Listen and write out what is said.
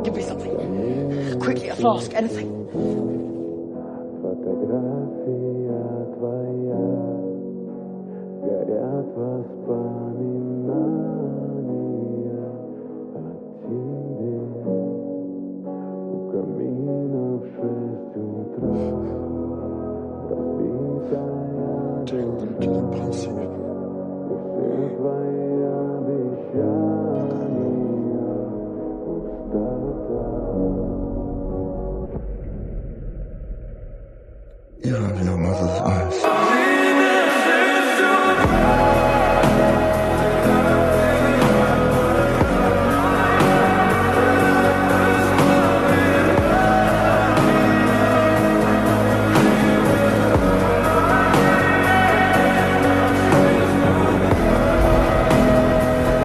Give me something. Quickly, a flask, anything. Фотография твоя, горят воспоминания о тебе. У камина в 6 утра разбитая душа. И все твои обещания